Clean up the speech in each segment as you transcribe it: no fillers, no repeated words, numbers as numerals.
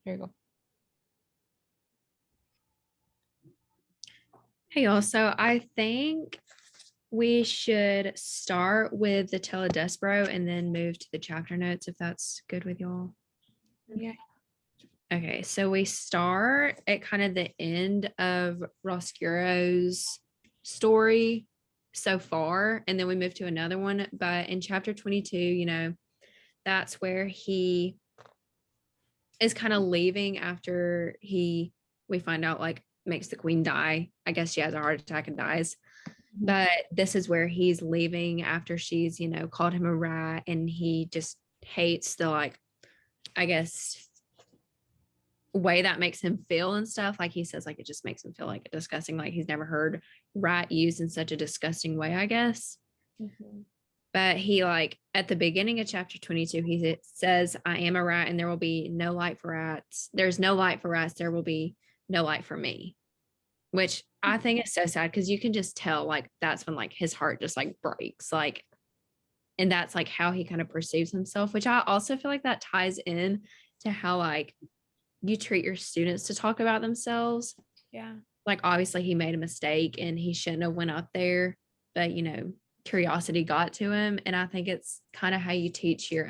Here you go. Hey, y'all. So I think we should start with the Teledespero and then move to the chapter notes if that's good with y'all. Yeah. Okay, so we start at kind of the end of Roscuro's story so far, and then we move to another one. But in chapter 22, that's where he is kind of leaving after we find out like makes the queen die. I guess she has a heart attack and dies. But this is where he's leaving after she's, called him a rat, and he just hates the like, I guess, way that makes him feel and stuff. Like he says, like it just makes him feel like disgusting. Like he's never heard rat used in such a disgusting way, I guess. Mm-hmm. But he like at the beginning of chapter 22, he says, I am a rat and there will be no light for rats. There's no light for rats. There will be no light for me, which I think is so sad because you can just tell like that's when like his heart just like breaks. Like, and that's like how he kind of perceives himself, which I also feel like that ties in to how like you treat your students to talk about themselves. Yeah. Like obviously he made a mistake and he shouldn't have went up there, but curiosity got to him. And I think it's kind of how you teach your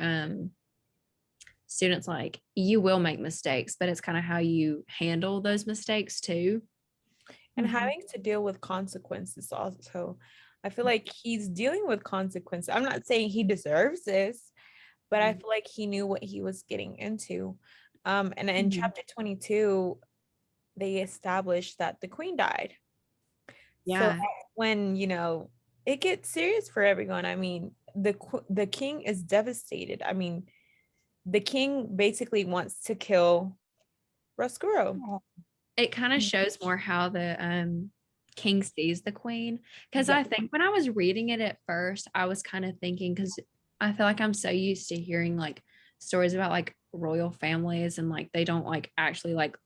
students, like you will make mistakes, but it's kind of how you handle those mistakes too. And having to deal with consequences also. I feel like he's dealing with consequences. I'm not saying he deserves this, but I feel like he knew what he was getting into. And in chapter 22, they established that the queen died. So Yeah. when, it gets serious for everyone. I mean, the king is devastated. I mean, the king basically wants to kill Roscuro. It kind of shows more how the king sees the queen. Because Yeah. I think when I was reading it at first, I was kind of thinking, because I feel like I'm so used to hearing like stories about like royal families and like they don't like actually like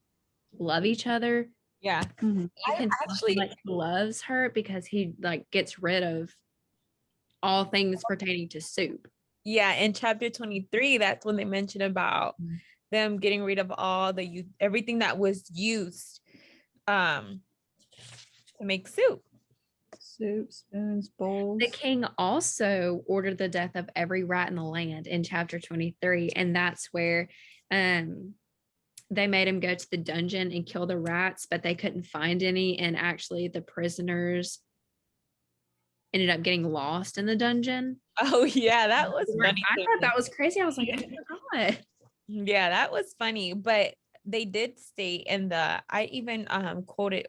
love each other. Yeah. You I can tell he actually, like loves her because he like gets rid of all things pertaining to soup. yeah, in chapter 23, that's when they mention about them getting rid of all the everything that was used um to make soup. Soup, spoons, bowls. The king also ordered the death of every rat in the land in chapter 23. And that's where they made him go to the dungeon and kill the rats, but they couldn't find any. And actually, the prisoners ended up getting lost in the dungeon. Oh yeah, that was funny. I thought that was crazy. I was like, oh my God. Yeah, that was funny. But they did state in the I even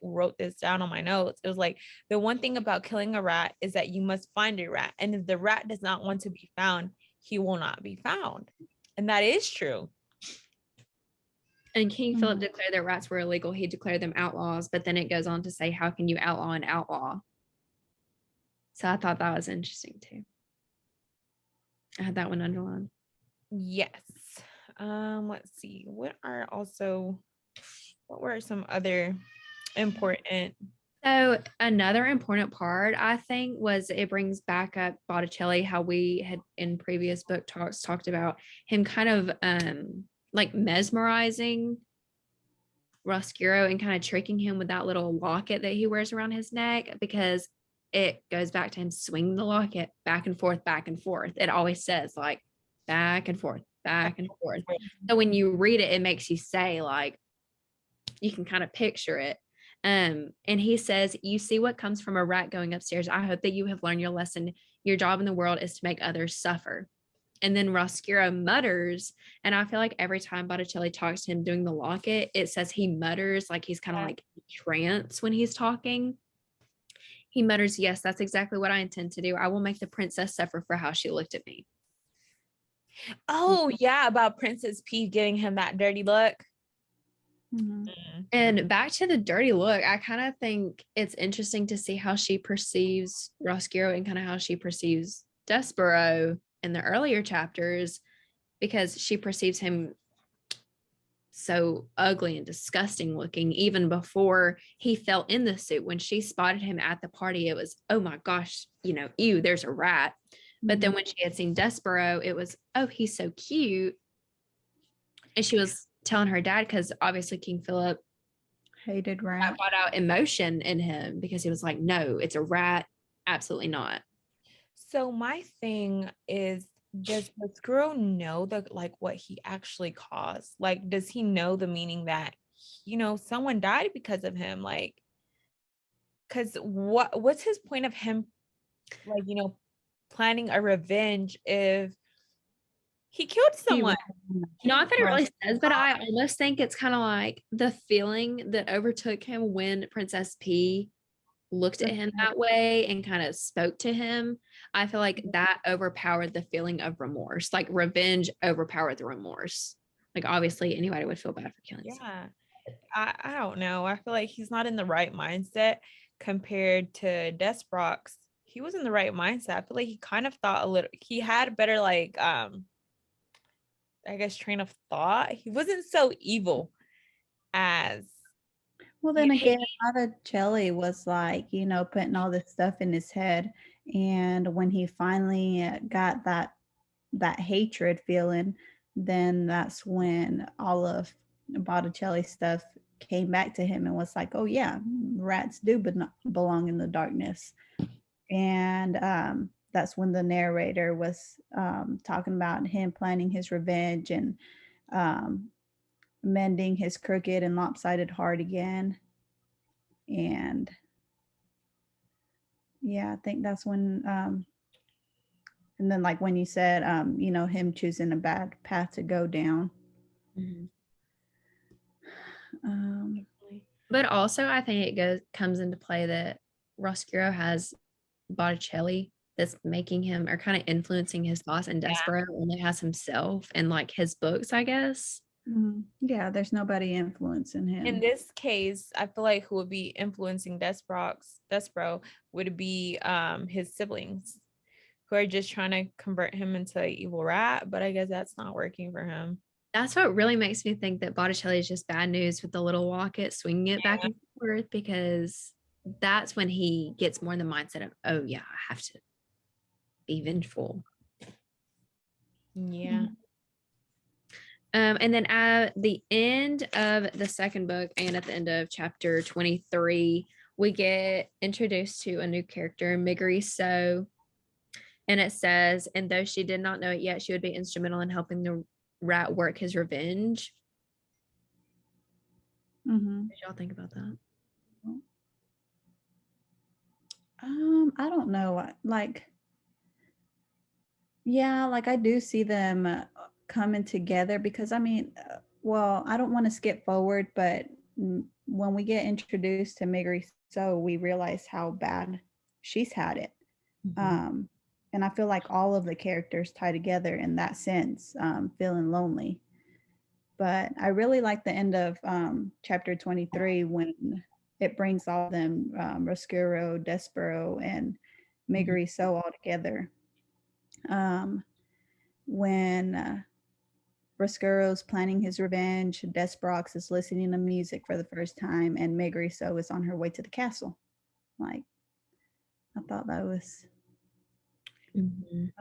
wrote this down on my notes. It was like the one thing about killing a rat is that you must find a rat. And if the rat does not want to be found, he will not be found. And that is true. And King Philip declared that rats were illegal. He declared them outlaws, but then it goes on to say, how can you outlaw an outlaw? So I thought that was interesting too. I had that one underlined. Yes. Let's see. What were some other important? So another important part, I think, was it brings back up Botticelli, how we had in previous book talks talked about him kind of like mesmerizing Roscuro and kind of tricking him with that little locket that he wears around his neck, because it goes back to him swinging the locket back and forth, back and forth. It always says like back and forth, back and forth. So when you read it, it makes you say like, you can kind of picture it. And he says, you see what comes from a rat going upstairs. I hope that you have learned your lesson. Your job in the world is to make others suffer. And then Roscuro mutters, and I feel like every time Botticelli talks to him doing the locket, it says he mutters like he's kind of like in trance when he's talking. He mutters, yes, that's exactly what I intend to do. I will make the princess suffer for how she looked at me. Oh yeah, about Princess P giving him that dirty look. And back to the dirty look, I kind of think it's interesting to see how she perceives Roscuro and kind of how she perceives Despero in the earlier chapters, because she perceives him so ugly and disgusting looking even before he fell in the suit. When she spotted him at the party, it was, oh my gosh, ew, there's a rat. But then when she had seen Despero, it was, oh, he's so cute. And she was telling her dad, because obviously King Philip Hated that rat. brought out emotion in him because he was like, no, it's a rat. Absolutely not. So my thing is, does this girl know the like what he actually caused? Like, does he know the meaning that someone died because of him? Like, because what's his point of him like planning a revenge if he killed He someone? Not that it was- really says, but I almost think it's kind of like the feeling that overtook him when Princess P looked at him that way and kind of spoke to him. I feel like that overpowered the feeling of remorse. Like revenge overpowered the remorse. Like obviously anybody would feel bad for killing someone. Yeah. I don't know. I feel like he's not in the right mindset compared to Desbrox. He was in the right mindset. I feel like he kind of thought a little, he had a better like I guess train of thought. He wasn't so evil as Well, then again, Botticelli was like, putting all this stuff in his head. And when he finally got that hatred feeling, then that's when all of Botticelli's stuff came back to him and was like, oh yeah, rats do belong in the darkness. And that's when the narrator was talking about him planning his revenge and um, mending his crooked and lopsided heart again. And yeah, I think that's when and then like when you said him choosing a bad path to go down. Mhm. Um But also I think it comes into play that Roscuro has Botticelli that's making him or kind of influencing his boss, and Despero only has himself and like his books, I guess. yeah, there's nobody influencing him. in this case, I feel like who would be influencing Despero would be his siblings who are just trying to convert him into an evil rat, but I guess that's not working for him. That's what really makes me think that Botticelli is just bad news with the little walk-it, swinging it back and forth, because that's when he gets more in the mindset of, oh yeah, I have to be vengeful. Yeah. And then at the end of the second book and at the end of chapter 23, we get introduced to a new character, Miggery So. And it says, and though she did not know it yet, she would be instrumental in helping the rat work his revenge. What did y'all think about that? I don't know. Like, yeah, like I do see them coming together because I mean, well, I don't want to skip forward, but when we get introduced to Miggery So, we realize how bad she's had it. And I feel like all of the characters tie together in that sense, feeling lonely. But I really like the end of chapter 23 when it brings all of them, Roscuro, Despero, and Miggery So all together. When Roscuro's planning his revenge, Desbrox is listening to music for the first time, and Miggery So is on her way to the castle. Like, I thought that was.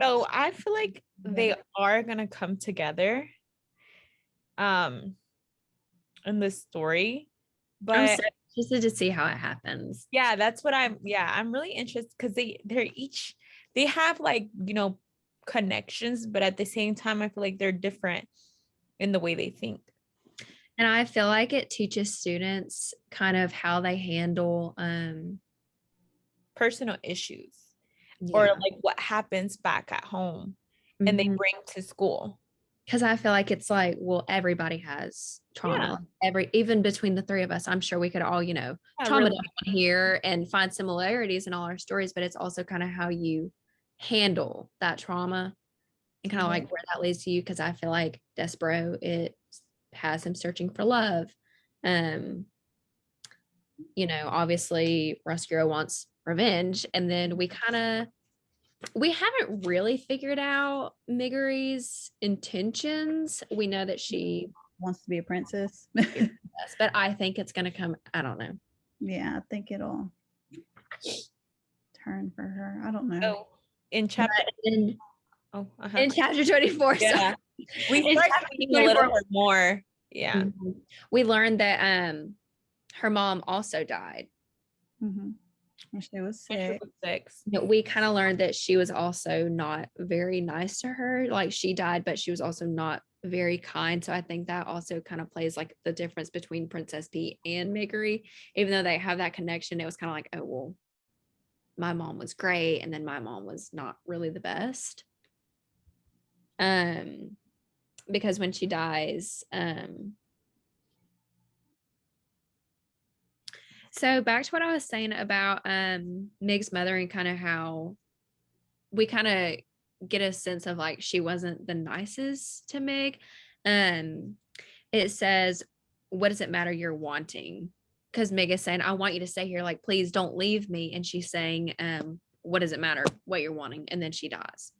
So I feel like they are gonna come together in this story, but I'm so interested to see how it happens. yeah, that's what I'm really interested because they have like connections, but at the same time I feel like they're different in the way they think. And I feel like it teaches students kind of how they handle Personal issues or like what happens back at home and they bring to school. Because I feel like it's like, well, everybody has trauma. Even between the three of us, I'm sure we could all, trauma really. down here and find similarities in all our stories, but it's also kind of how you handle that trauma and kind of like where that leads to you. Because I feel like Despero, it has him searching for love. Obviously Roscuro wants revenge, and then we haven't really figured out Miggery's intentions. We know that she wants to be a princess. But I think it's going to come. I don't know. Yeah, I think it'll turn for her. I don't know. Oh, in chapter in chapter 24. Yeah. We start seeing a little bit more Yeah. We learned that her mom also died. When she was When she sick. was 6. We kind of learned that she was also not very nice to her. Like she died, but she was also not very kind. So I think that also kind of plays like the difference between Princess Pea and Miggery. Even though they have that connection, it was kind of like, oh, well, my mom was great. And then my mom was not really the best. Because when she dies, so back to what I was saying about Mig's mother and kind of how we kind of get a sense of like she wasn't the nicest to Mig. It says, what does it matter you're wanting? Because Mig is saying, I want you to stay here, like please don't leave me. And she's saying, what does it matter what you're wanting? And then she dies.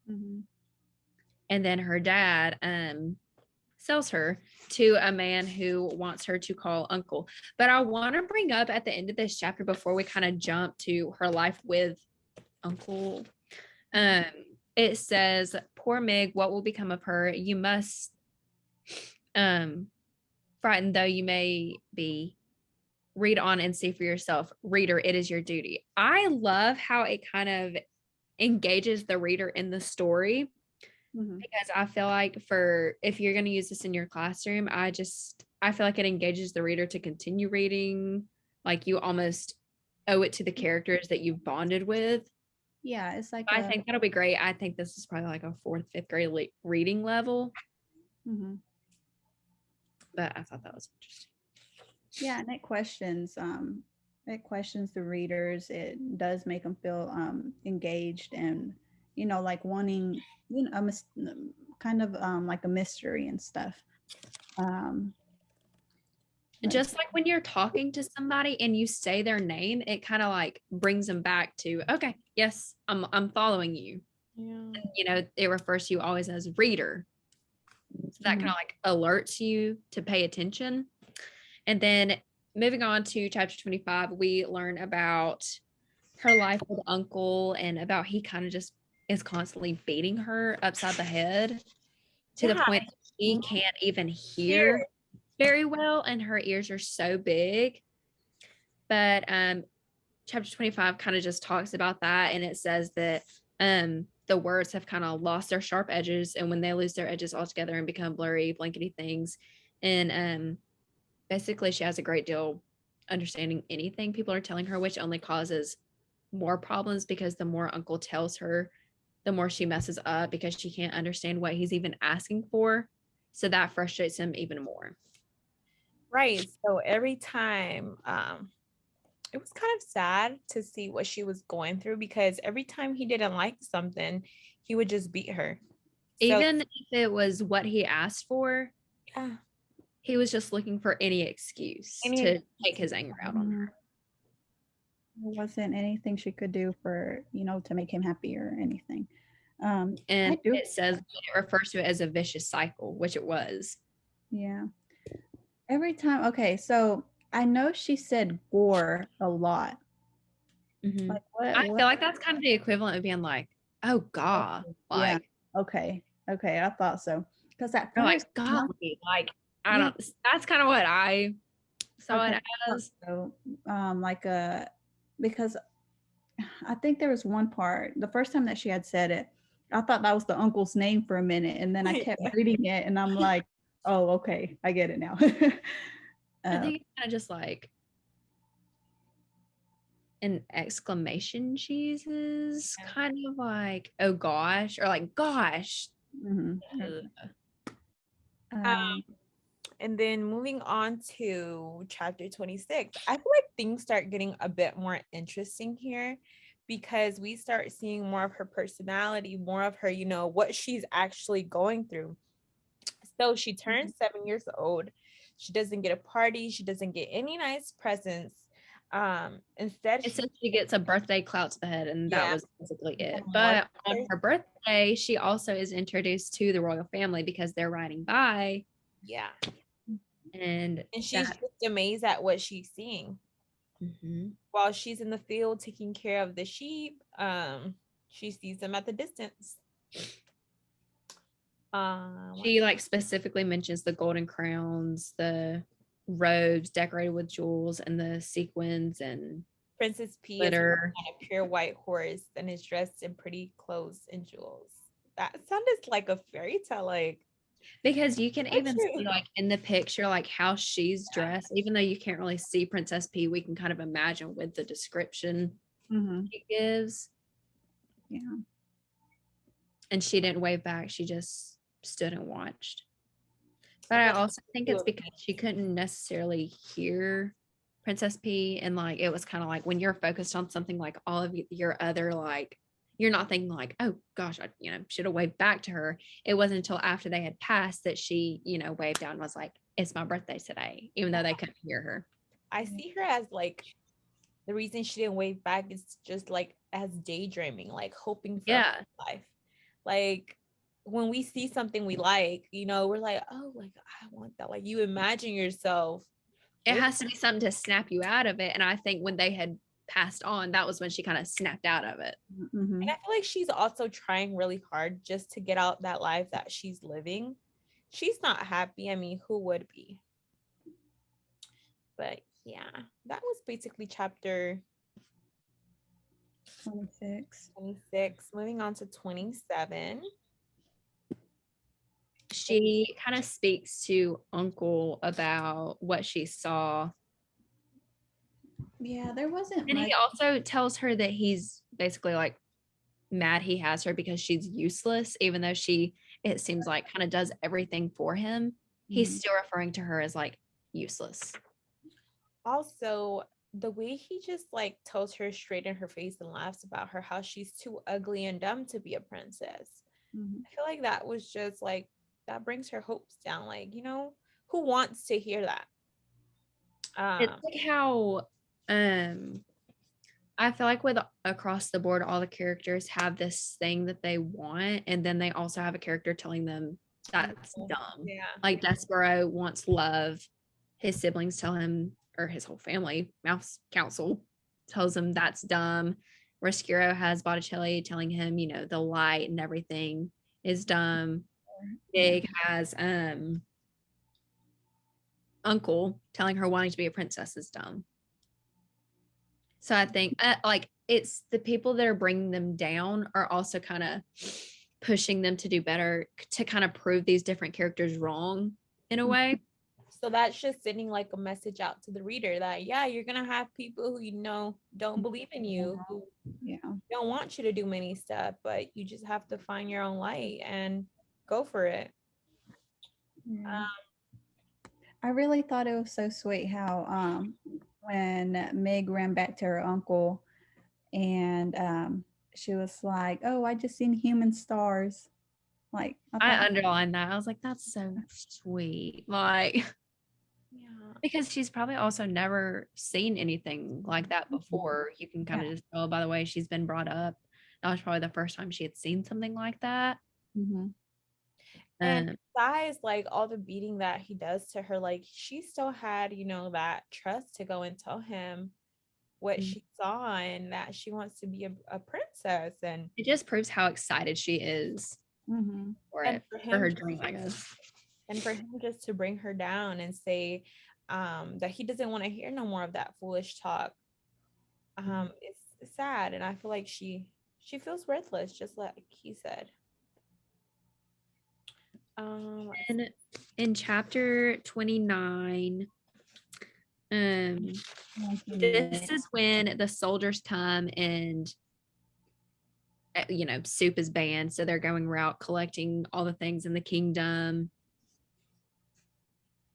And then her dad sells her to a man who wants her to call uncle. But I want to bring up at the end of this chapter before we kind of jump to her life with uncle. It says, poor Mig, what will become of her? You must, frightened though you may be, read on and see for yourself. Reader, it is your duty. I love how it kind of engages the reader in the story. Because I feel like if you're going to use this in your classroom, I feel like it engages the reader to continue reading. Like you almost owe it to the characters that you've bonded with. Yeah, it's like I think that'll be great. I think this is probably like a 4th, 5th grade reading level. But I thought that was interesting. Yeah, and it questions the readers. It does make them feel engaged and like wanting kind of like a mystery and stuff. Just like when you're talking to somebody and you say their name, it kind of like brings them back to, okay, yes, I'm following you. Yeah. And, it refers to you always as reader. So that kind of like alerts you to pay attention. And then moving on to chapter 25, we learn about her life with uncle and about he kind of just is constantly beating her upside the head to the point that she can't even hear very well and her ears are so big. But chapter 25 kind of just talks about that, and it says that the words have kind of lost their sharp edges, and when they lose their edges altogether and become blurry blankety things, and basically she has a great deal understanding anything people are telling her, which only causes more problems because the more uncle tells her, the more she messes up because she can't understand what he's even asking for. So that frustrates him even more. Right. So every time, it was kind of sad to see what she was going through because every time he didn't like something, he would just beat her. Even if it was what he asked for, yeah, he was just looking for any excuse to take his anger out on her. There wasn't anything she could do for, to make him happy or anything. And it says it refers to it as a vicious cycle, which it was. Yeah. Every time. Okay, so I know she said gore a lot. Like I feel like that's kind of the equivalent of being like, oh God. Yeah. Okay. I thought so. Because at first, like, golly, like, I don't, that's kind of what I saw it as. So, because I think there was one part, the first time that she had said it, I thought that was the uncle's name for a minute. And then I kept reading it and I'm like, oh, okay, I get it now. I think it's kind of just like an exclamation she uses, kind of like, oh gosh, or like, gosh. And then moving on to chapter 26, I feel like things start getting a bit more interesting here because we start seeing more of her personality, more of her, what she's actually going through. So she turns 7 years old. She doesn't get a party. She doesn't get any nice presents. Instead, it says she gets a birthday clout to the head, and that was basically it. But on her birthday, she also is introduced to the royal family because they're riding by. Yeah. And she's just amazed at what she's seeing. While she's in the field taking care of the sheep, she sees them at the distance. She like specifically mentions the golden crowns, the robes decorated with jewels, and the sequins and Princess P is glitter. on a pure white horse and is dressed in pretty clothes and jewels. That sounded like a fairy tale, like Because you can even true. see like in the picture, like how she's dressed, even though you can't really see Princess P, we can kind of imagine with the description she gives. Yeah. And she didn't wave back. She just stood and watched. But I also think it's because she couldn't necessarily hear Princess P. And like, it was kind of like when you're focused on something, like all of your other, like, you're not thinking like, oh gosh, I, should have waved back to her. It wasn't until after they had passed that she, waved down and was like, it's my birthday today, even though they couldn't hear her. I see her as like, the reason she didn't wave back is just like as daydreaming, like hoping for life. Like when we see something we like, we're like, oh, like I want that. Like you imagine yourself. It has to be something to snap you out of it. And I think when they had passed on, that was when she kind of snapped out of it. Mm-hmm. And I feel like she's also trying really hard just to get out that life that she's living. She's not happy. I mean, who would be? But yeah, that was basically chapter 26. Moving on to 27. She kind of speaks to Uncle about what she saw. Yeah, there wasn't And much. he also tells her that he's basically like mad he has her because she's useless, even though she, it seems like, kind of does everything for him. He's still referring to her as like useless. Also, the way he just like tells her straight in her face and laughs about her, how she's too ugly and dumb to be a princess. I feel like that was just like, that brings her hopes down. Like, who wants to hear that? It's like how I feel like with across the board, all the characters have this thing that they want, and then they also have a character telling them that's dumb. Yeah. Like Despero wants love. His siblings tell him, or his whole family, Mouse Council, tells him that's dumb. Rescuro has Botticelli telling him, the light and everything is dumb. Big has Uncle telling her wanting to be a princess is dumb. So I think like it's the people that are bringing them down are also kind of pushing them to do better, to kind of prove these different characters wrong in a way. So that's just sending like a message out to the reader that, yeah, you're going to have people who, don't believe in you, who don't want you to do many stuff, but you just have to find your own light and go for it. Yeah. I really thought it was so sweet how when Meg ran back to her uncle and she was like, oh, I just seen human stars. Like I underlined that. I was like, that's so sweet. Like, because she's probably also never seen anything like that before. You can kind of just tell by the way she's been brought up. That was probably the first time she had seen something like that. And besides like all the beating that he does to her, like she still had, that trust to go and tell him what she saw and that she wants to be a princess. And it just proves how excited she is for it, for her dream, I guess. And for him just to bring her down and say that he doesn't want to hear no more of that foolish talk, it's sad. And I feel like she feels worthless, just like he said. And in chapter 29, this is when the soldiers come and soup is banned, so they're going around collecting all the things in the kingdom.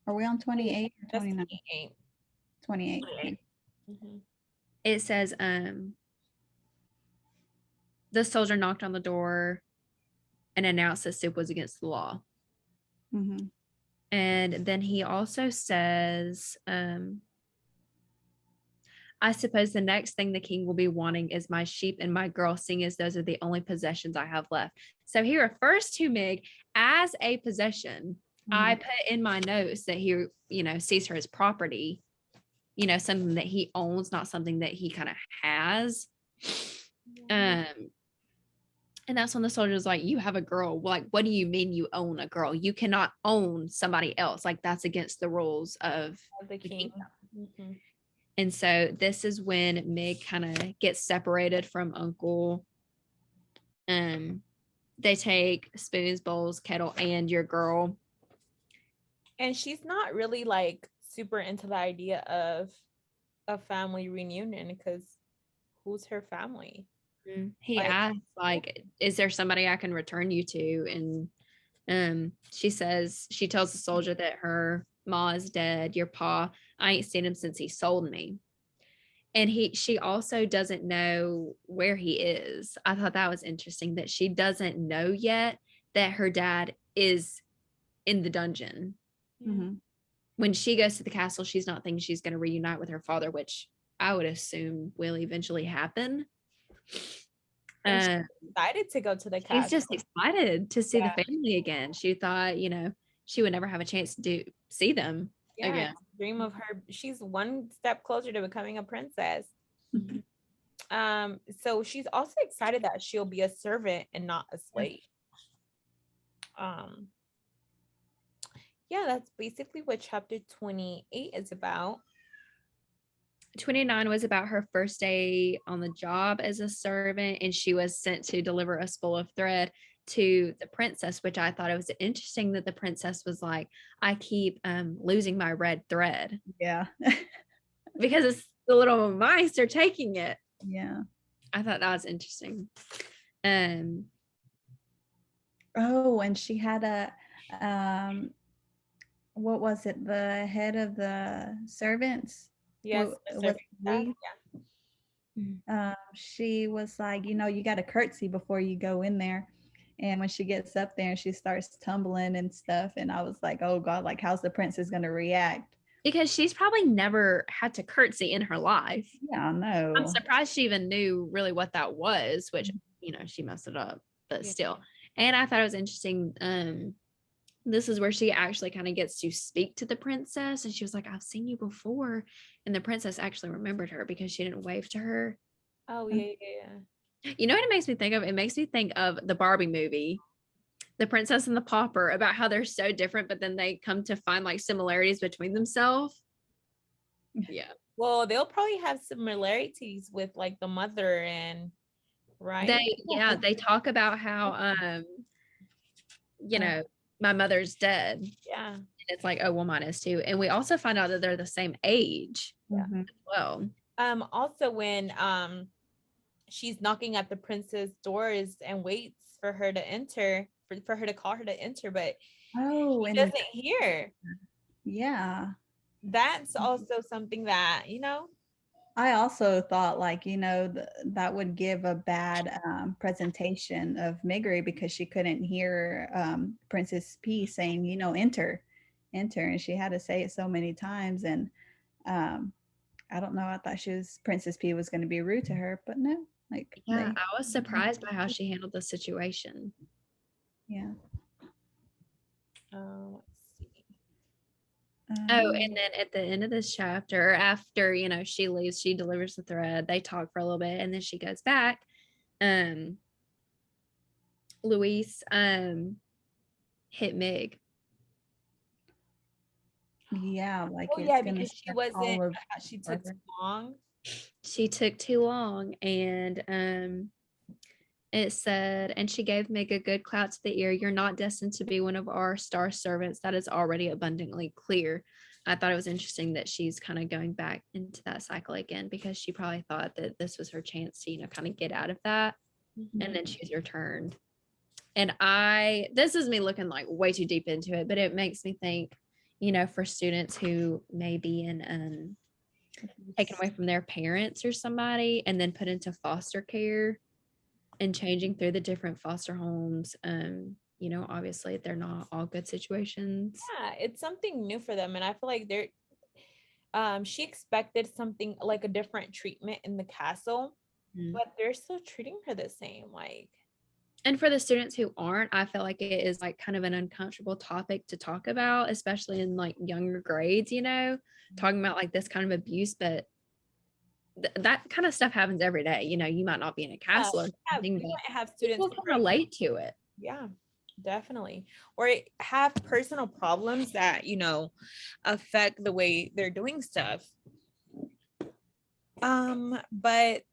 Are we on 28 or 29? 28. It says the soldier knocked on the door and announced that soup was against the law. And then he also says, I suppose the next thing the king will be wanting is my sheep and my girl, seeing as those are the only possessions I have left. So he refers to Meg as a possession. I put in my notes that he, sees her as property, something that he owns, not something that he kind of has. And that's when the soldier's like, you have a girl. Like, what do you mean you own a girl? You cannot own somebody else. Like, that's against the rules of The the king. kingdom. Mhm. And so this is when Mig kind of gets separated from Uncle. They take spoons, bowls, kettle, and your girl. And she's not really like super into the idea of a family reunion because who's her family? He Like, asks, like, is there somebody I can return you to? And she tells the soldier that her ma is dead. Your pa, I ain't seen him since he sold me. And she also doesn't know where he is. I thought that was interesting that she doesn't know yet that her dad is in the dungeon. Mm-hmm. When she goes to the castle, she's not thinking she's going to reunite with her father, which I would assume will eventually happen. and she's excited to go to the She's castle. just excited to see Yeah. the family again. She thought, she would never have a chance to see them Yeah, again. dream of her. She's one step closer to becoming a princess. So she's also excited that she'll be a servant and not a slave. Yeah, that's basically what chapter 28 is about. 29 was about her first day on the job as a servant, and she was sent to deliver a spool of thread to the princess, which I thought it was interesting that the princess was like, I keep losing my red thread. Yeah. Because it's the little mice are taking it. Yeah. I thought that was interesting. Oh, and she had a what was it? The head of the servants? Yes, Was she was like, you got to curtsy before you go in there. And when she gets up there and she starts tumbling and stuff, and I was like, oh God, like how's the princess gonna react? Because she's probably never had to curtsy in her life. Yeah, I know. I'm surprised she even knew really what that was, which, she messed it up, but still. And I thought it was interesting. This is where she actually kind of gets to speak to the princess. And she was like, I've seen you before. And the princess actually remembered her because she didn't wave to her. Oh, yeah. You know what it makes me think of? It makes me think of the Barbie movie, The Princess and the Pauper, about how they're so different, but then they come to find like similarities between themselves. Yeah. Well, they'll probably have similarities with like the mother and right. They talk about how my mother's dead. Yeah. And it's like, oh well, mine is too. And we also find out that they're the same age as well. Also when she's knocking at the princess doors and waits for her to enter, for her to call her to enter, but she doesn't hear. Yeah. That's also something that, I also thought like, that would give a bad presentation of Miggery because she couldn't hear Princess P saying, enter, enter. And she had to say it so many times. And I don't know. I thought Princess P was going to be rude to her, but no. I was surprised by how she handled the situation. Yeah. Let's see. And then at the end of this chapter, after she leaves, she delivers the thread. They talk for a little bit, and then she goes back. Luis hit Mig. Yeah, because she wasn't. She took too long. She took too long, and it said, and she gave Mig a good clout to the ear. You're not destined to be one of our star servants. That is already abundantly clear. I thought it was interesting that she's kind of going back into that cycle again because she probably thought that this was her chance to, kind of get out of that. And then she's returned. And this is me looking like way too deep into it, but it makes me think, for students who may be in taken away from their parents or somebody and then put into foster care and changing through the different foster homes, obviously they're not all good situations. Yeah, it's something new for them, and I feel like she expected something like a different treatment in the castle, but they're still treating her the same. And for the students who aren't, I feel like it is like kind of an uncomfortable topic to talk about, especially in like younger grades, talking about like this kind of abuse, but that kind of stuff happens every day. You know, you might not be in a castle or something, you but might have students people can relate to it. Yeah, definitely. Or have personal problems that, affect the way they're doing stuff. But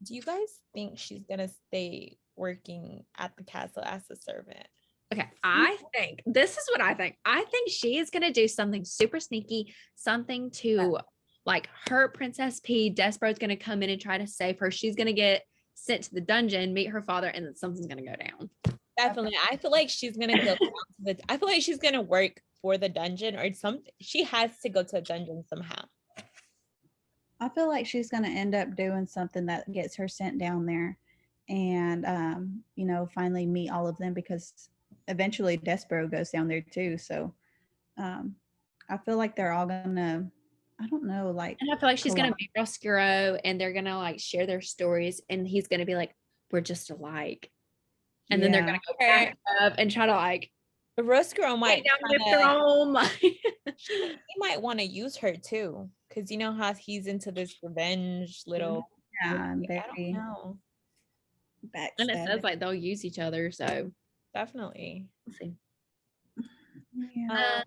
do you guys think she's gonna stay working at the castle as a servant? Okay, I think this is what I think. I think she is gonna do something super sneaky, something to like hurt Princess P. Despero's gonna come in and try to save her. She's gonna get sent to the dungeon, meet her father, and then something's gonna go down. Definitely. I feel like she's gonna go I feel like she's gonna work for the dungeon or something. She has to go to a dungeon somehow. I feel like she's going to end up doing something that gets her sent down there and, finally meet all of them, because eventually Despero goes down there too. So I feel like they're all going to, I don't know, like. And I feel like she's going to meet Roscuro and they're going to like share their stories and he's going to be like, we're just alike. And then they're going to go back up and try to like. Roscuro might down the throne. He might want to use her too. Because you know how he's into this revenge little. Yeah, I don't know. And it says like they'll use each other, so definitely. We'll see. Yeah.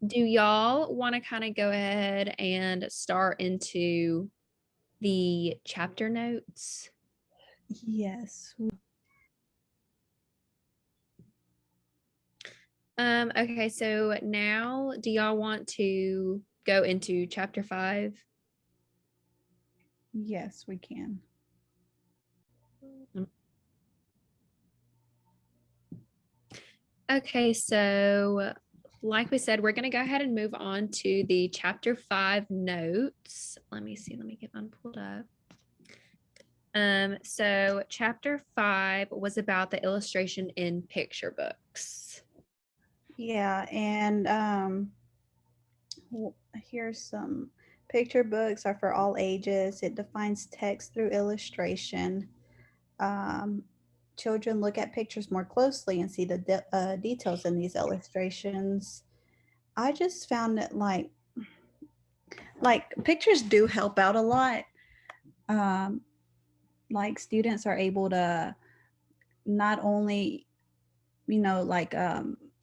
Do y'all want to kind of go ahead and start into the chapter notes? Yes. Okay, so now do y'all want to go into chapter 5? Yes, we can. Okay, so like we said, we're going to go ahead and move on to the chapter 5 notes. Let me see. Let me get mine pulled up. So chapter 5 was about the illustration in picture books. Yeah, and here's some picture books are for all ages. It defines text through illustration. Children look at pictures more closely and see the details in these illustrations. I just found that like pictures do help out a lot. Like students are able to not only,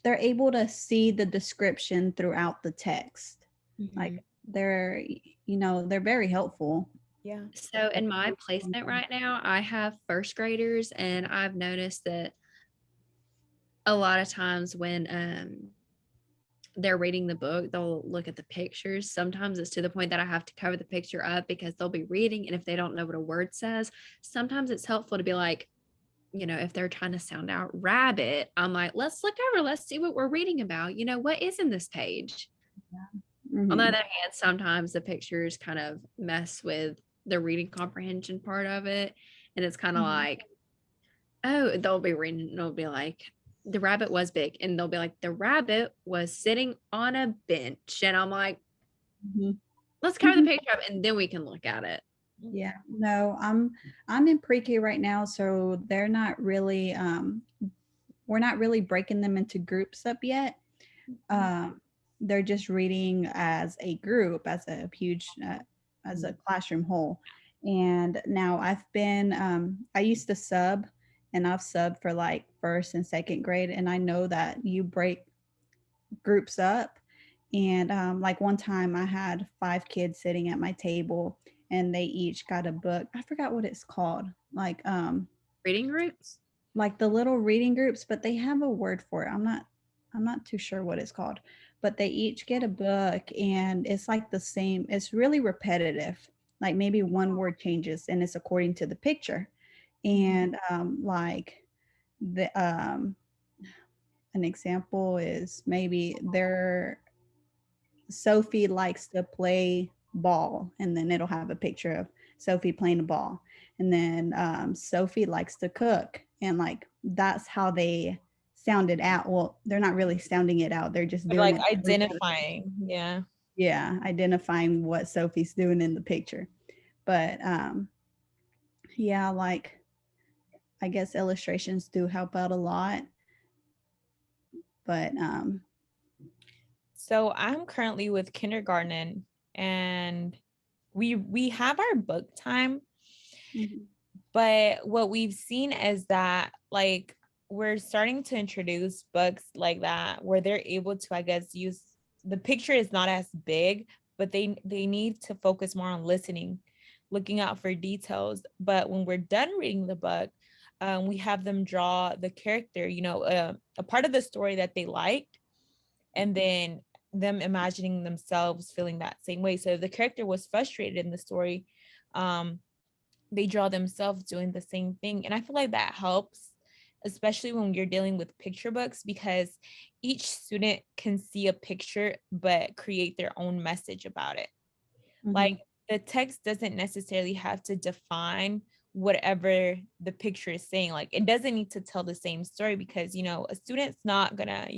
they're able to see the description throughout the text. Mm-hmm. Like they're very helpful. Yeah. So in my placement right now, I have first graders, and I've noticed that a lot of times when they're reading the book, they'll look at the pictures. Sometimes it's to the point that I have to cover the picture up because they'll be reading, and if they don't know what a word says, sometimes it's helpful to be like, if they're trying to sound out rabbit, I'm like, let's look over, let's see what we're reading about. What is in this page? Yeah. Mm-hmm. On the other hand, sometimes the pictures kind of mess with the reading comprehension part of it. And it's kind of like, oh, they'll be reading and it'll be like, the rabbit was big. And they'll be like, the rabbit was sitting on a bench. And I'm like, let's cover the picture up and then we can look at it. Yeah, no, I'm in pre-K right now, so they're not really we're not really breaking them into groups up yet. They're just reading as a group, as a huge as a classroom whole. And now I used to sub, and I've subbed for like first and second grade, and I know that you break groups up. And like one time I had 5 kids sitting at my table, and they each got a book. I forgot what it's called. Like reading groups? Like the little reading groups, but they have a word for it. I'm not too sure what it's called. But they each get a book, and it's like the same. It's really repetitive. Like maybe one word changes and it's according to the picture. And like the an example is maybe Sophie likes to play ball, and then it'll have a picture of Sophie playing a ball. And then Sophie likes to cook, and like that's how they sound it out. Well, they're not really sounding it out, they're just doing like identifying. Yeah, identifying what Sophie's doing in the picture. But yeah, like I guess illustrations do help out a lot. But so I'm currently with kindergarten, and we have our book time, Mhm. but what we've seen is that like we're starting to introduce books like that where they're able to, I guess, use the picture is not as big, but they need to focus more on listening, looking out for details. But when we're done reading the book, we have them draw the character, a part of the story that they liked, and then them imagining themselves feeling that same way. So if the character was frustrated in the story, um, they draw themselves doing the same thing. And I feel like that helps, especially when you're dealing with picture books, because each student can see a picture but create their own message about it. Like Mhm. the text doesn't necessarily have to define whatever the picture is saying. Like it doesn't need to tell the same story, because a student's not gonna,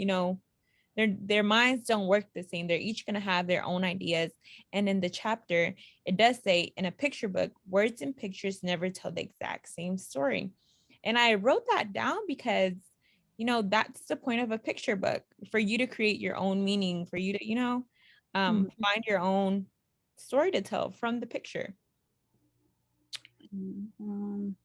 their minds don't work the same. They're each going to have their own ideas. And in the chapter, it does say in a picture book, words and pictures never tell the exact same story. And I wrote that down because that's the point of a picture book, for you to create your own meaning, for you to Mhm. find your own story to tell from the picture. Um,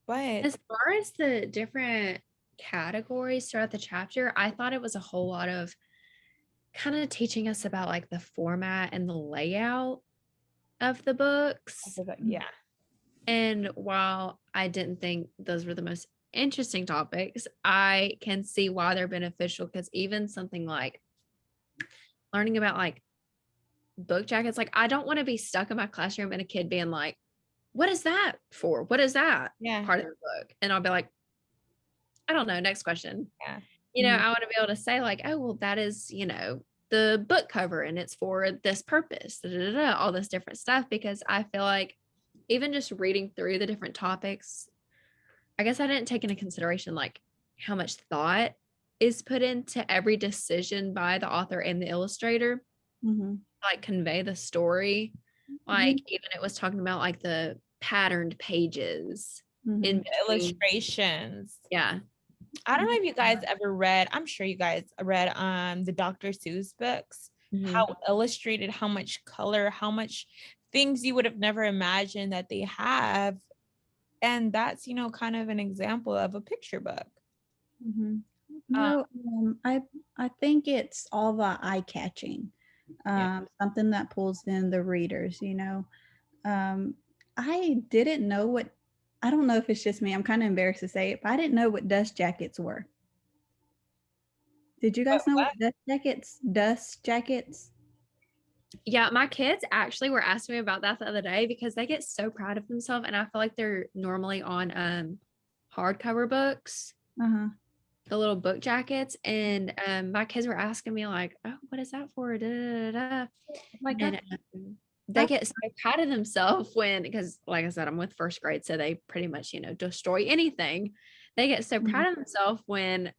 But As far as the different categories throughout the chapter, I thought it was a whole lot of kind of teaching us about like the format and the layout of the books. yeah. And while I didn't think those were the most interesting topics, I can see why they're beneficial, because even something like learning about like book jackets, like I don't want to be stuck in my classroom and a kid being like, what is that for? What is that Yeah. part of the book? And I'll be like, I don't know. Next question. Yeah. I want to be able to say, like, oh, well, that is, the book cover and it's for this purpose, da, da, da, da, all this different stuff. Because I feel like even just reading through the different topics, I guess I didn't take into consideration like how much thought is put into every decision by the author and the illustrator, mhm. like convey the story. Yeah. Like even it was talking about like the patterned pages in Mhm. between. Illustrations. Yeah. I don't know if you guys ever read, I'm sure you guys read the Dr. Seuss books, Mhm. how illustrated, how much color, how much things you would have never imagined that they have. And that's, kind of an example of a picture book. Mhm. Um, No, I think it's all the eye catching, yeah. something that pulls in the readers. Um, I didn't know what. I don't know if it's just me. I'm kind of embarrassed to say it, but I didn't know what dust jackets were. Did you But guys know what? what dust jackets? Dust jackets. Yeah, my kids actually were asking me about that the other day because they get so proud of themselves, and I feel like they're normally on hardcover books, Uh huh. the little book jackets, and my kids were asking me like, "Oh, what is that for?" Da, da, da, da. Like And they get so proud of themselves when, because like I said, I'm with first grade, so they pretty much destroy anything. They get so Mhm. proud of themselves when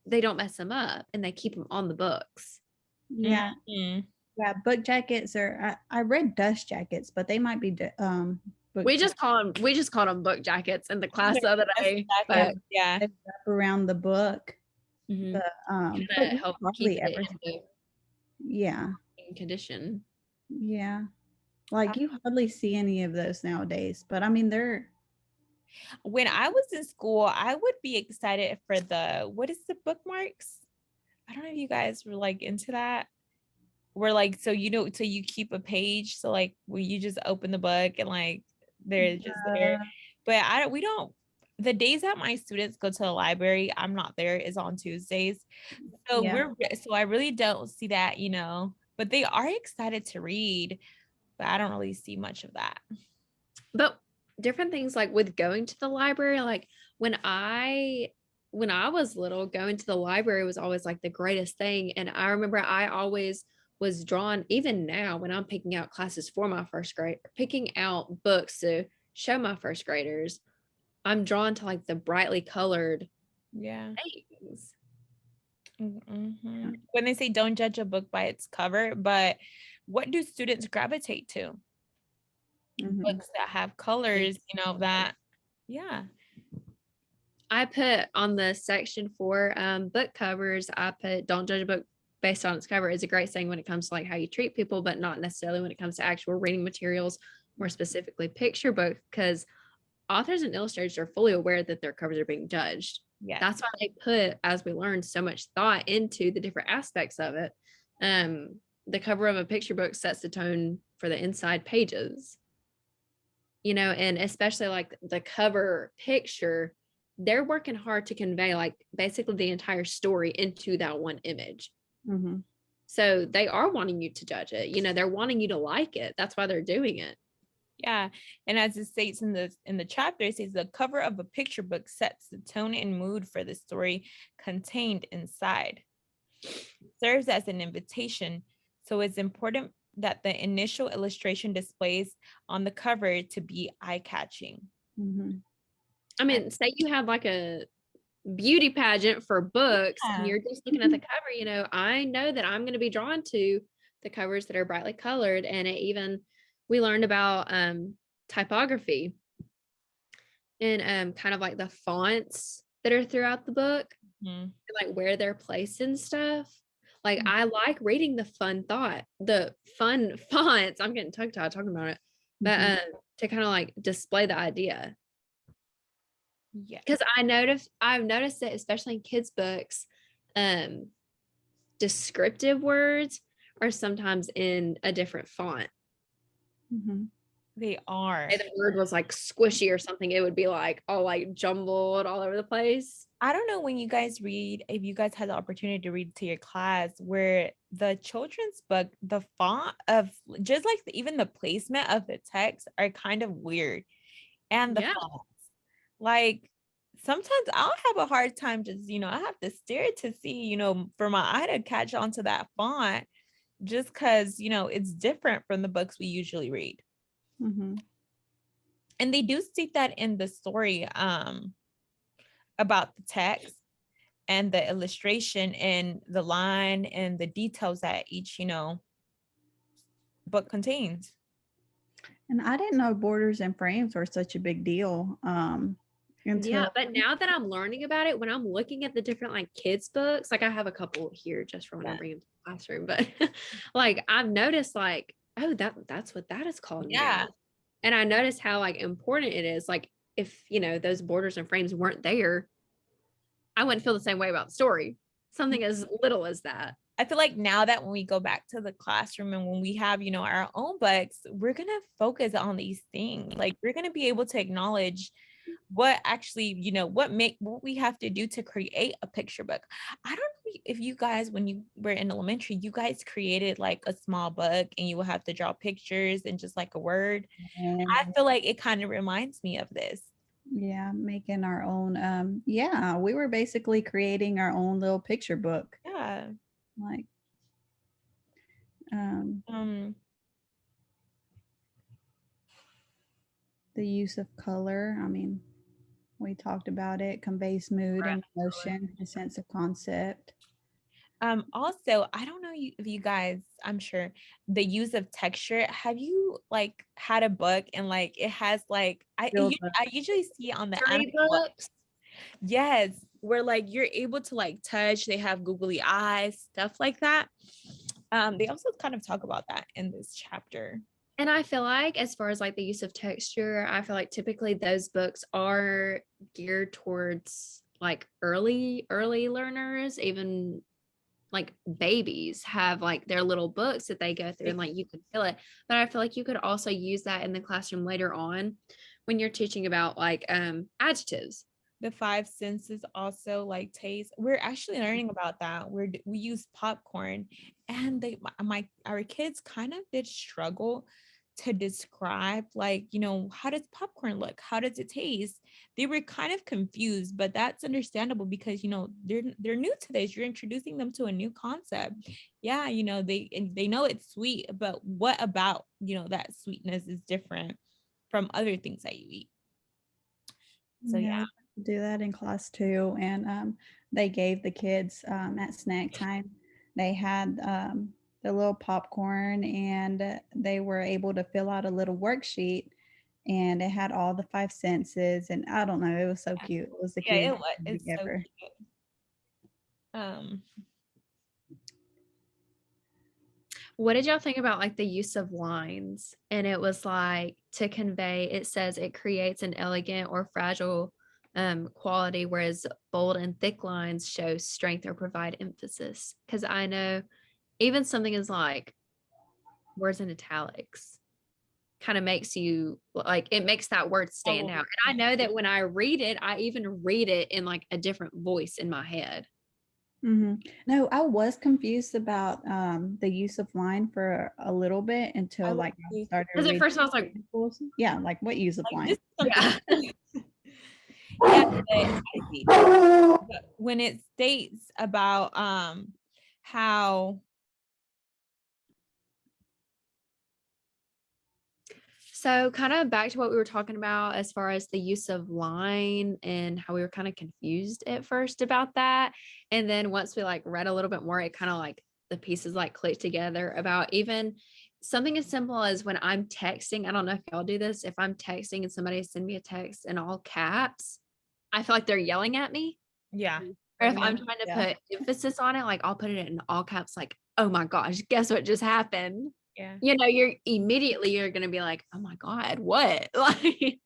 they don't mess them up and they keep them on the books. Yeah, Mhm. yeah. Book jackets are. I read dust jackets, but they might be book We jackets. just called them book jackets in the class the other Dust day, Yeah, but jackets, yeah. they wrap around the book. mhm, The but kind of we help keep hardly it ever. Yeah, in condition. yeah. Like you hardly see any of those nowadays. But I mean, they're When I was in school, I would be excited for what is the bookmarks? I don't know if you guys were like into that. Where like, so you keep a page. So like where you just open the book and like they're just there. uh, But we don't, the days that my students go to the library, I'm not there, is on Tuesdays. So yeah. I really don't see that, but they are excited to read, but I don't really see much of that. But different things like with going to the library, like when I when I was little, going to the library was always like the greatest thing. And I remember I always was drawn, even now when I'm picking out classes for my first grade, picking out books to show my first graders, I'm drawn to like the brightly colored Yeah. things. Mhm. When they say don't judge a book by its cover, but what do students gravitate to? Mhm. Books that have colors, that, yeah. I put on the section for book covers, I put don't judge a book based on its cover is a great saying when it comes to like how you treat people, but not necessarily when it comes to actual reading materials, more specifically picture books, because authors and illustrators are fully aware that their covers are being judged. Yes. That's why they put, as we learned, so much thought into the different aspects of it. The cover of a picture book sets the tone for the inside pages, and especially like the cover picture, they're working hard to convey like basically the entire story into that one image. Mm-hmm. So they are wanting you to judge it. They're wanting you to like it. That's why they're doing it. Yeah, and as it states in the chapter, it says the cover of a picture book sets the tone and mood for the story contained inside. Serves as an invitation, so it's important that the initial illustration displays on the cover to be eye-catching. Mm-hmm. I mean, say you have like a beauty pageant for books and you're just looking at the cover, I know that I'm going to be drawn to the covers that are brightly colored. And we learned about typography and kind of like the fonts that are throughout the book, and like where they're placed and stuff. Like I like reading the fun fonts. I'm getting tongue-tied talking about it, but to kind of like display the idea. Yeah, because I've noticed that especially in kids' books, descriptive words are sometimes in a different font. Mm-hmm. They are. If the word was like squishy or something, it would be like all like jumbled all over the place. I don't know when you guys read, if you guys had the opportunity to read to your class, where the children's book, the font of just like even the placement of the text are kind of weird, and the fonts. Like sometimes I'll have a hard time just, I have to stare to see, for my eye to catch on to that font, just because, it's different from the books we usually read. Mm-hmm. And they do state that in the story about the text and the illustration and the line and the details that each, book contains. And I didn't know borders and frames were such a big deal. Yeah, but now that I'm learning about it, when I'm looking at the different like kids books, like I have a couple here just for when I bring them to the classroom, but like I've noticed like, oh, that's what that is called now. And I noticed how like important it is. Like if those borders and frames weren't there, I wouldn't feel the same way about the story. Something as little as that. I feel like now that when we go back to the classroom and when we have, our own books, we're going to focus on these things. Like we're going to be able to acknowledge what actually, what we have to do to create a picture book. I don't know if you guys, when you were in elementary, you guys created like a small book and you will have to draw pictures and just like a word. I feel like it kind of reminds me of this. Yeah, making our own. We were basically creating our own little picture book. Yeah. Like, the use of color. I mean, we talked about it, conveys mood and emotion, a sense of concept. Also, I don't know if you guys, I'm sure the use of texture. Have you like had a book and like it has like I usually see on the books. Yes, where like you're able to like touch, they have googly eyes, stuff like that. They also kind of talk about that in this chapter. And I feel like as far as like the use of texture, I feel like typically those books are geared towards like early learners. Even like babies have like their little books that they go through and like you can feel it. But I feel like you could also use that in the classroom later on when you're teaching about like adjectives. The five senses also like taste. We're actually learning about that. We use popcorn, and our kids kind of did struggle to describe like, how does popcorn look? How does it taste? They were kind of confused, but that's understandable because, they're new to this. You're introducing them to a new concept. Yeah, they know it's sweet, but what about, that sweetness is different from other things that you eat? So yeah. Do that in class too. And they gave the kids at snack time, they had the little popcorn, and they were able to fill out a little worksheet, and it had all the five senses. And I don't know, it was so cute. It was the cutest thing ever. So cute. What did y'all think about like the use of lines? And it was like to convey, it says it creates an elegant or fragile quality, whereas bold and thick lines show strength or provide emphasis. Because I know even something is like words in italics kind of makes you like it makes that word stand out. And I know that when I read it, I even read it in like a different voice in my head. No, I was confused about the use of line for a little bit until like I started Because at reading. first I was like, Yeah, like what use of line? This is yeah. yeah, but I see that when it states about how So kind of back to what we were talking about as far as the use of line and how we were kind of confused at first about that. And then once we like read a little bit more, it kind of like the pieces like clicked together about even something as simple as when I'm texting. I don't know if y'all do this. If I'm texting and somebody send me a text in all caps, I feel like they're yelling at me. yeah. Or if I'm trying to put emphasis on it, like I'll put it in all caps, like, oh my gosh, guess what just happened? Yeah. You know, you're gonna be like, oh my God, what? Like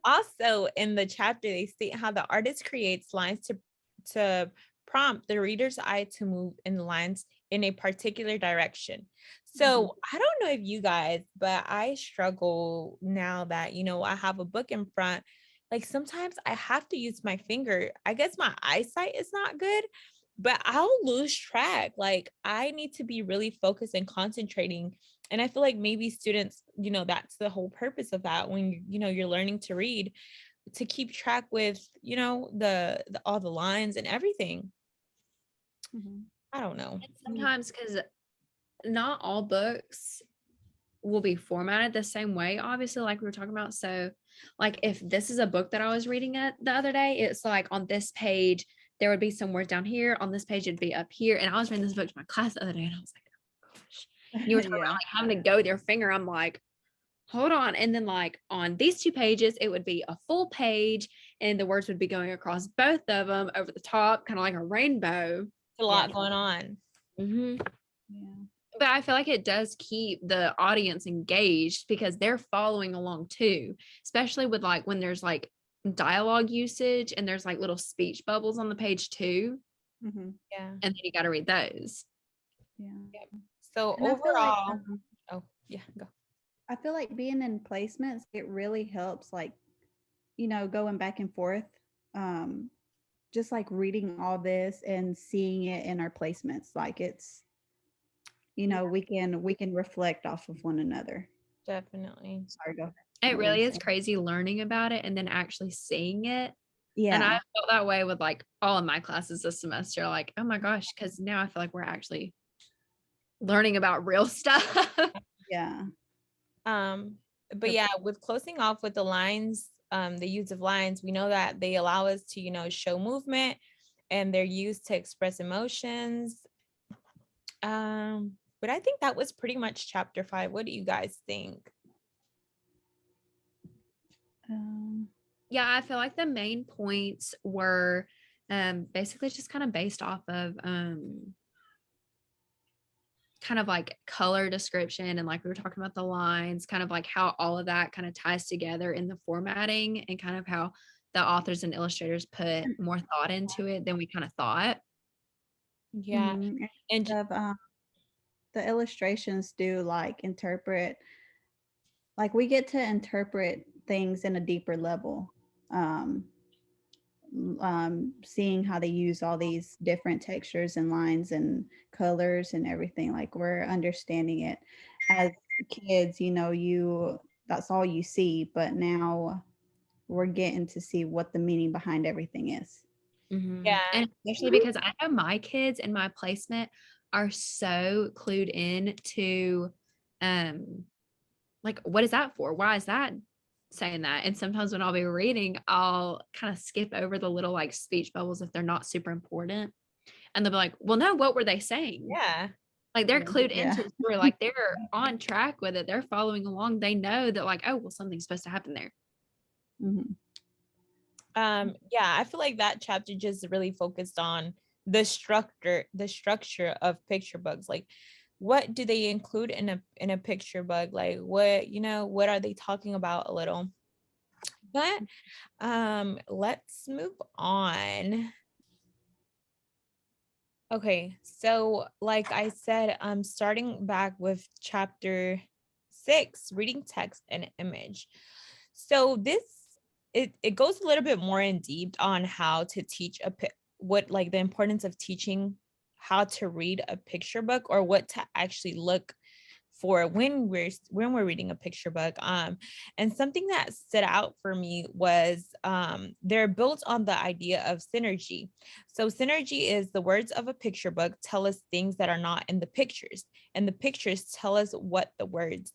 Also in the chapter, they state how the artist creates lines to prompt the reader's eye to move in lines in a particular direction. So I don't know if you guys, but I struggle now that, I have a book in front. Like sometimes I have to use my finger. I guess my eyesight is not good, but I'll lose track. Like I need to be really focused and concentrating. And I feel like maybe students, that's the whole purpose of that when you're learning to read, to keep track with, the all the lines and everything. I don't know. sometimes because not all books will be formatted the same way, obviously, like we were talking about. So, like if this is a book that I was reading it the other day, it's like on this page, there would be some words down here. On this page, it'd be up here. And I was reading this book to my class the other day, and I was like, oh gosh. And you were talking about like having to go with your finger. I'm like, hold on. And then like on these two pages, it would be a full page, and the words would be going across both of them over the top, kind of like a rainbow. It's a lot going on. Yeah. But I feel like it does keep the audience engaged because they're following along too, especially with like when there's like dialogue usage and there's like little speech bubbles on the page too. Yeah. And then you got to read those. Yep. So And overall, oh yeah, go. I feel like being in placements, it really helps, like, going back and forth. Just like reading all this and seeing it in our placements. Like it's, we can reflect off of one another. Definitely. Sorry, go ahead. It really is crazy learning about it and then actually seeing it. Yeah. And I felt that way with like all of my classes this semester. Like, oh my gosh, because now I feel like we're actually learning about real stuff. Yeah. But yeah, with closing off with the lines, the use of lines, we know that they allow us to, show movement, and they're used to express emotions. But I think that was pretty much chapter 5. What do you guys think? Yeah, I feel like the main points were basically just kind of based off of kind of like color description, and like we were talking about the lines, kind of like how all of that kind of ties together in the formatting, and kind of how the authors and illustrators put more thought into it than we kind of thought. Yeah. And the illustrations do like interpret, like we get to interpret things in a deeper level. Seeing how they use all these different textures and lines and colors and everything, like we're understanding it. As kids, that's all you see, but now we're getting to see what the meaning behind everything is. yeah. And especially because I know my kids in my placement are so clued in to like, what is that for? Why is that saying that? And sometimes when I'll be reading, I'll kind of skip over the little like speech bubbles if they're not super important. And they'll be like, well, no, what were they saying? Yeah. Like they're clued into the story, like they're on track with it. They're following along. They know that like, oh, well, something's supposed to happen there. Yeah, I feel like that chapter just really focused on the structure of picture books. Like what do they include in a picture book? Like what, what are they talking about a little? But let's move on. Okay, so like I said, I'm starting back with chapter 6, reading text and image. So this, it goes a little bit more in deep on how to teach what, like the importance of teaching how to read a picture book, or what to actually look for when we're reading a picture book. And something that stood out for me was they're built on the idea of synergy. So synergy is the words of a picture book tell us things that are not in the pictures, and the pictures tell us what the words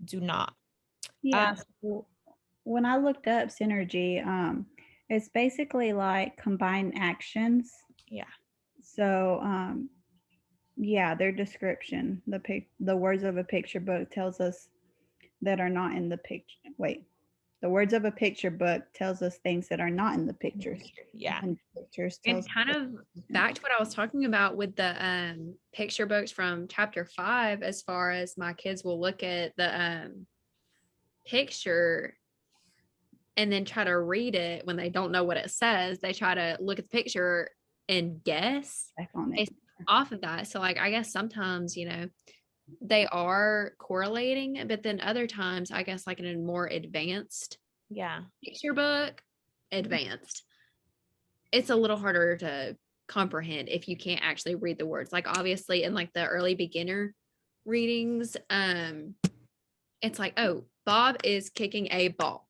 do not. Yeah. So when I looked up synergy, it's basically like combined actions. Yeah. So yeah, their description, the words of a picture book tells us that are not in the picture. Wait, the words of a picture book tells us things that are not in the pictures. Yeah. And pictures And tells kind of back to what I was talking about with the picture books from chapter 5, as far as my kids will look at the picture and then try to read it when they don't know what it says. They try to look at the picture and guess back on it. based off of that. So like I guess sometimes, they are correlating, but then other times, I guess like in a more advanced Yeah. picture book, advanced, it's a little harder to comprehend if you can't actually read the words. Like obviously in like the early beginner readings, it's like, oh, Bob is kicking a ball.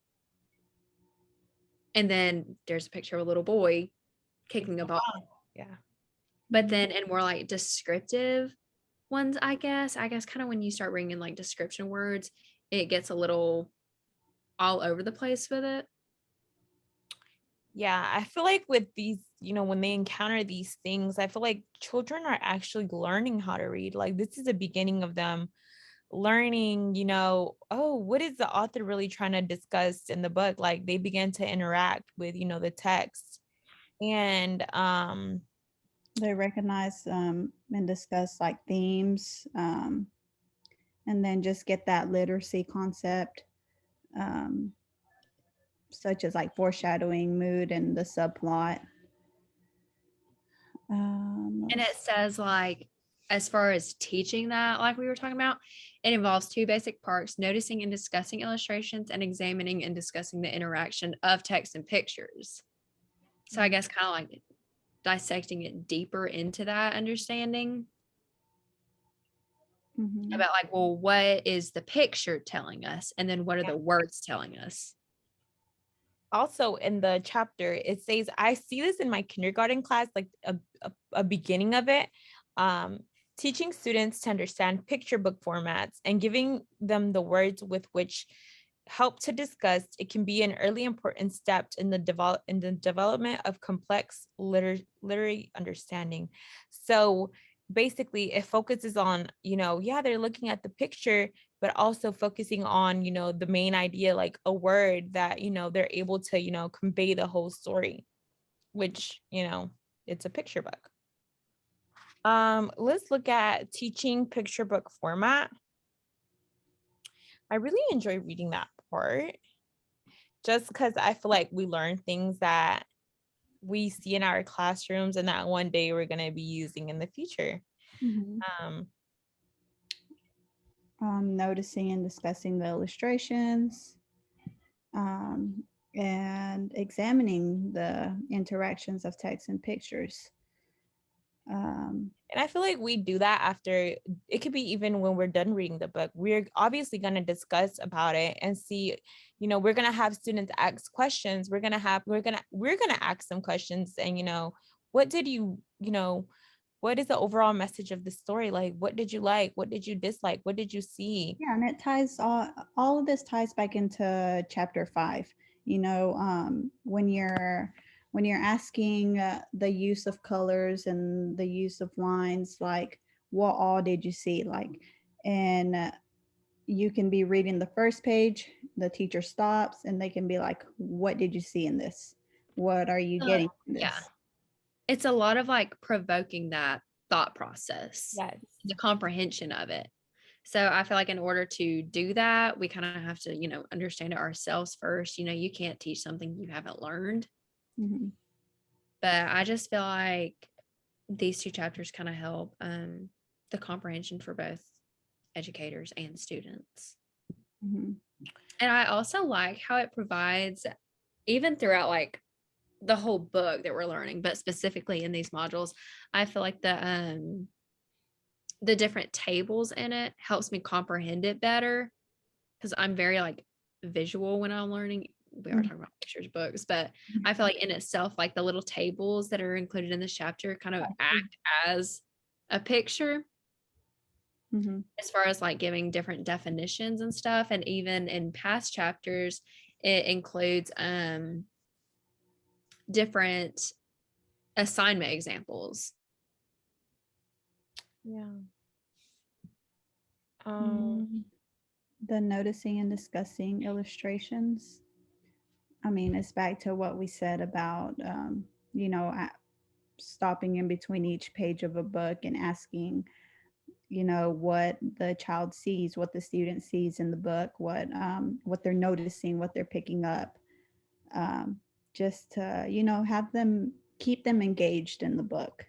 And then there's a picture of a little boy kicking a ball. Yeah. But then in more like descriptive ones, I guess kind of when you start bringing in like description words, it gets a little all over the place with it. Yeah, I feel like with these, when they encounter these things, I feel like children are actually learning how to read. Like this is the beginning of them learning, oh, what is the author really trying to discuss in the book? Like they begin to interact with, the text. And they recognize and discuss like themes, and then just get that literacy concept, um, such as like foreshadowing, mood, and the subplot. And it says like, as far as teaching that, like we were talking about, it involves two basic parts: noticing and discussing illustrations, and examining and discussing the interaction of text and pictures. So I guess kind of like dissecting it deeper into that understanding about like, well, what is the picture telling us? And then what are the words telling us? Also in the chapter, it says, I see this in my kindergarten class, like a beginning of it. Teaching students to understand picture book formats and giving them the words with which help to discuss it can be an early important step in the development of complex literary understanding. So basically it focuses on, they're looking at the picture, but also focusing on, the main idea, like a word that, they're able to, convey the whole story, which, it's a picture book. Let's look at teaching picture book format. I really enjoy reading that part just because I feel like we learn things that we see in our classrooms and that one day we're going to be using in the future. Noticing and discussing the illustrations, and examining the interactions of text and pictures. And I feel like we do that after, it could be even when we're done reading the book. We're obviously going to discuss about it and see, we're going to have students ask questions. We're going to ask them questions and, what did what is the overall message of the story? Like, what did you like? What did you dislike? What did you see? Yeah, and it ties all of this ties back into chapter 5. When you're asking the use of colors and the use of lines, like what all did you see? Like, and you can be reading the first page, the teacher stops, and they can be like, "What did you see in this? What are you getting from this?" Yeah. It's a lot of like provoking that thought process, Yes. the comprehension of it. So I feel like in order to do that, we kind of have to, understand it ourselves first. You can't teach something you haven't learned. Mm-hmm. But I just feel like these two chapters kind of help the comprehension for both educators and students. Mm-hmm. And I also like how it provides, even throughout like the whole book that we're learning, but specifically in these modules, I feel like the different tables in it helps me comprehend it better, because I'm very like visual when I'm learning. We are talking about pictures, books, but I feel like in itself, like the little tables that are included in this chapter kind of act as a picture, Mm-hmm. as far as like giving different definitions and stuff. And even in past chapters, it includes different assignment examples. Yeah. The noticing and discussing illustrations. I mean, it's back to what we said about, stopping in between each page of a book and asking, what the child sees, what the student sees in the book, what they're noticing, what they're picking up, just to, have them keep them engaged in the book.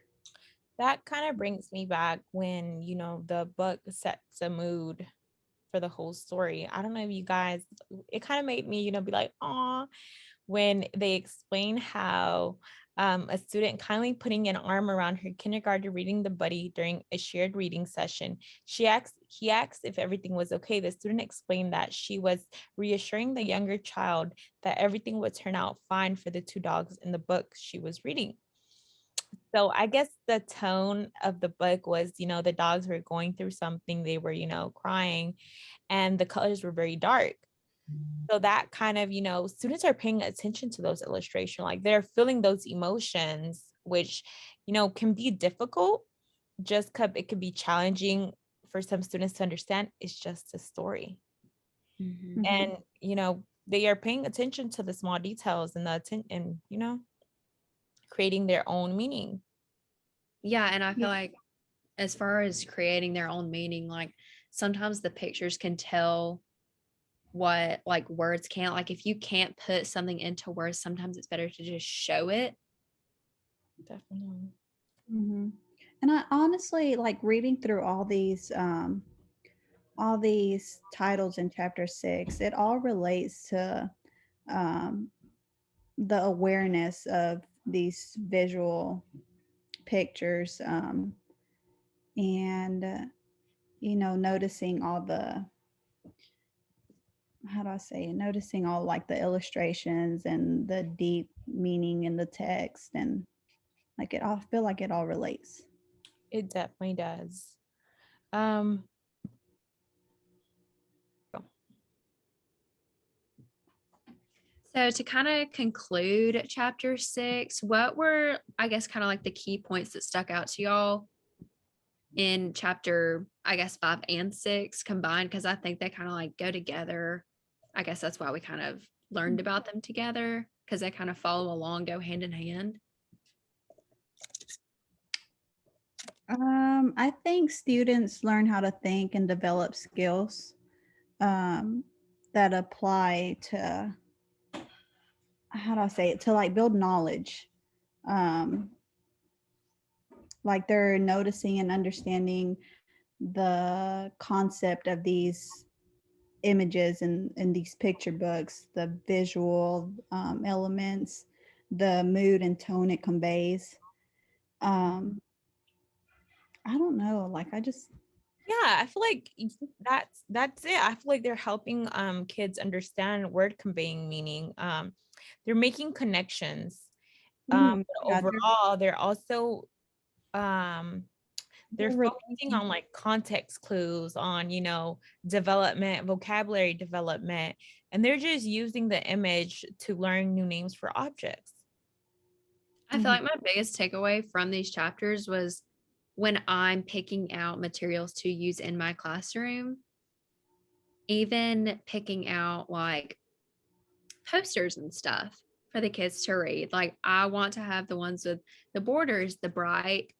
That kind of brings me back when, the book sets a mood for the whole story. I don't know if you guys, it kind of made me, be like, "Aw," when they explain how a student kindly putting an arm around her kindergarten reading the buddy during a shared reading session. He asked if everything was okay. The student explained that she was reassuring the younger child that everything would turn out fine for the two dogs in the book she was reading. So I guess the tone of the book was, the dogs were going through something. They were, crying, and the colors were very dark. So that kind of, students are paying attention to those illustrations, like they're feeling those emotions, which, can be difficult. Just because it could be challenging for some students to understand. It's just a story. Mm-hmm. And, they are paying attention to the small details and creating their own meaning. Yeah. And I feel like as far as creating their own meaning, like sometimes the pictures can tell what like words can't. Like if you can't put something into words, sometimes it's better to just show it. Definitely. Mm-hmm. And I honestly like reading through all these titles in chapter 6. It all relates to um, the awareness of these visual pictures, and noticing all the, how do I say it, noticing all like the illustrations and the deep meaning in the text, and like it all, I feel like it all relates. It definitely does. Um, So to kind of conclude chapter 6, what were, I guess, kind of like the key points that stuck out to y'all in chapter, I guess, 5 and 6 combined? Because I think they kind of like go together. I guess that's why we kind of learned about them together, because they kind of follow along, go hand in hand. I think students learn how to think and develop skills um, that apply to, how do I say it, to like build knowledge. Um, like they're noticing and understanding the concept of these images and these picture books, the visual elements, the mood and tone it conveys. Um, I don't know. Like I just, yeah, I feel like that's it. I feel like they're helping kids understand word conveying meaning. They're making connections. But yeah, overall, they're also um they're they're focusing relating. on like context clues, on development, vocabulary development, and they're just using the image to learn new names for objects. I feel like my biggest takeaway from these chapters was when I'm picking out materials to use in my classroom, even picking out like posters and stuff for the kids to read. Like I want to have the ones with the borders, the bright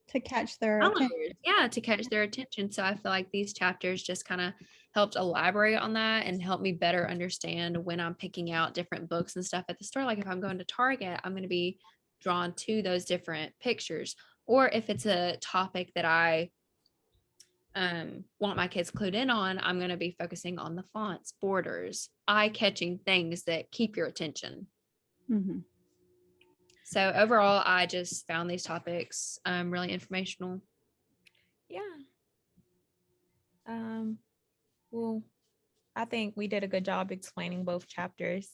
to catch their Followers, attention. yeah, to catch their attention. So I feel like these chapters just kind of helped elaborate on that and help me better understand when I'm picking out different books and stuff at the store. Like if I'm going to Target, I'm going to be drawn to those different pictures. Or if it's a topic that I want my kids clued in on, I'm going to be focusing on the fonts, borders, eye-catching things that keep your attention. Mhm. So overall, I just found these topics really informational. Yeah. Well, I think we did a good job explaining both chapters.